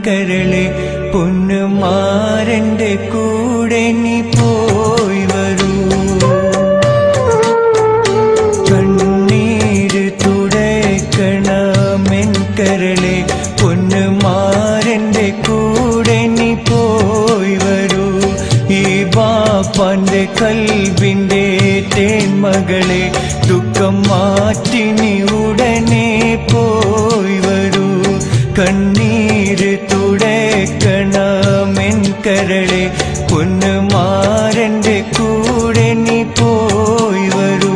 കരളെ പൊന്നുമാരന്റെ കൂടെ നീ പോയി വരൂ. കണ്ണീര് തുടയ്ക്കണമെൻ കരളെ പൊന്നുമാരന്റെ കൂടെ നീ പോയി വരൂ. ഈ ബാപ്പാന്റെ കൽബിന്റെ തേന്മകളെ ദുഃഖം മാറ്റി നീ ഉടനെ പോയി വരൂ. കണ്ണീര് തുടയ്ക്കണമെൻ കരളെ പൊന്നുമാരന്റെ കൂടെ നീ പോയി വരൂ.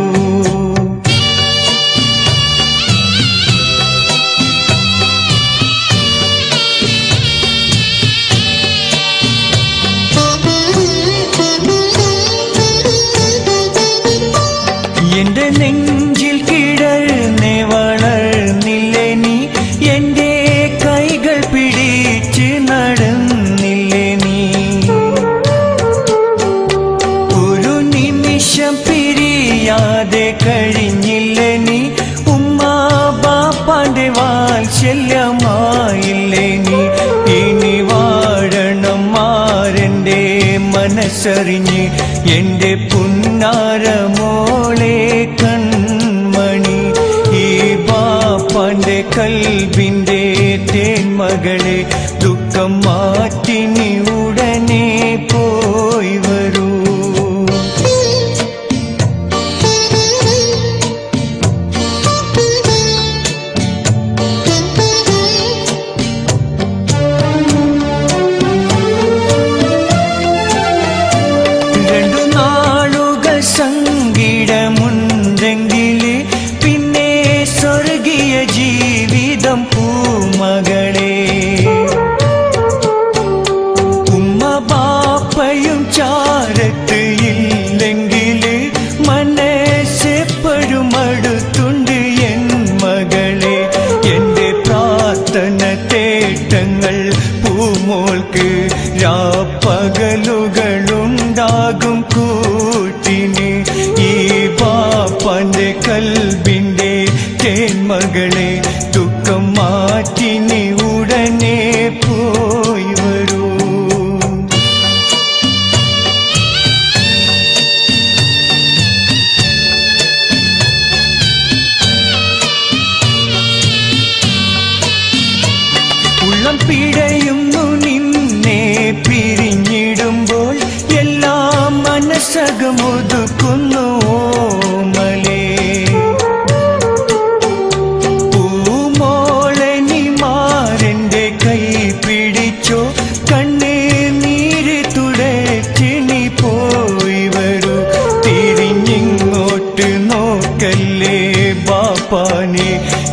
എന്റെ നെഞ്ചിൽ കിടന്നേ വളർന്നില്ലേ നീ, എന്റെ കൈകൾ പിടിച്ച് നടന്നില്ലേ നീ. ഒരു നിമിഷം പിരിയാതെ കഴിഞ്ഞില്ലേ നീ, ഉമ്മാ ബാപ്പാന്റെ വാത്സല്യമായില്ലേ നീ. ഇനി വാഴണം മാരന്റെ മനസ്സറിഞ്ഞ് എന്റെ പുന്നാരമോളെ കൺമണി. ഈ ബാപ്പാന്റെ കൽബിന്റെ തേന്മകളെ ദുഃഖം മാറ്റി നീ ഉടനെ പോയി വരൂ. സങ്കടമുണ്ടെങ്കില് പിന്നെ സ്വർഗീയ ജീവിതം പൂമകളെ. ഉമ്മ ബാപ്പയും ചാരത്ത് ഇല്ലെങ്കില് മനസ്സെപ്പോഴും അടുത്തുണ്ട് എൻ മകളെ. എന്റെ പ്രാർത്ഥന തേട്ടങ്ങൾ പൂമോൾക്ക് രാപ്പകലുകളുണ്ടാകും കൂട്ടിന്. ഈ ബാപ്പാന്റെ കൽബിന്റെ തേന്മകളെ ദുഃഖം മാറ്റി നീ ഉടനെ പോയി വരൂ. ഉള്ളം പിടയുന്നു നിന്നെ പിരിഞ്ഞിടുമ്പോൾ, എല്ലാം മനസ്സകമൊതുക്കുന്നു ഓമലേ. പൂമോളെ നീ മാരന്റെ കൈ പിടിച്ചോ, കണ്ണേ നീര് തുടച്ച് നീ പോയി വരൂ. തിരിഞ്ഞിങ്ങോട്ട് നോക്കല്ലേ ബാപ്പാനെ,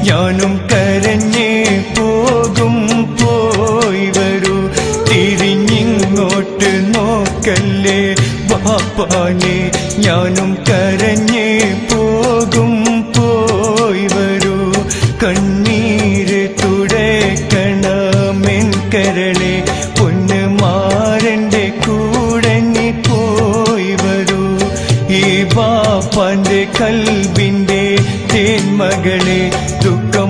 ഞാനും കരഞ്ഞേ പോകും പോയി വരൂ. തിരിഞ്ഞിങ്ങോട്ട് നോക്കല്ലേ ബാപ്പാനെ, ഞാനും കരഞ്ഞേ പോകും പോയി വരൂ. കണ്ണീര് തുടയ്ക്കണമെൻ കരളെ പൊന്നുമാരന്റെ കൂടെ നീ പോയി വരൂ. ഈ ബാപ്പാന്റെ കൽബിന്റെ തേന്മകളെ ദുഃഖം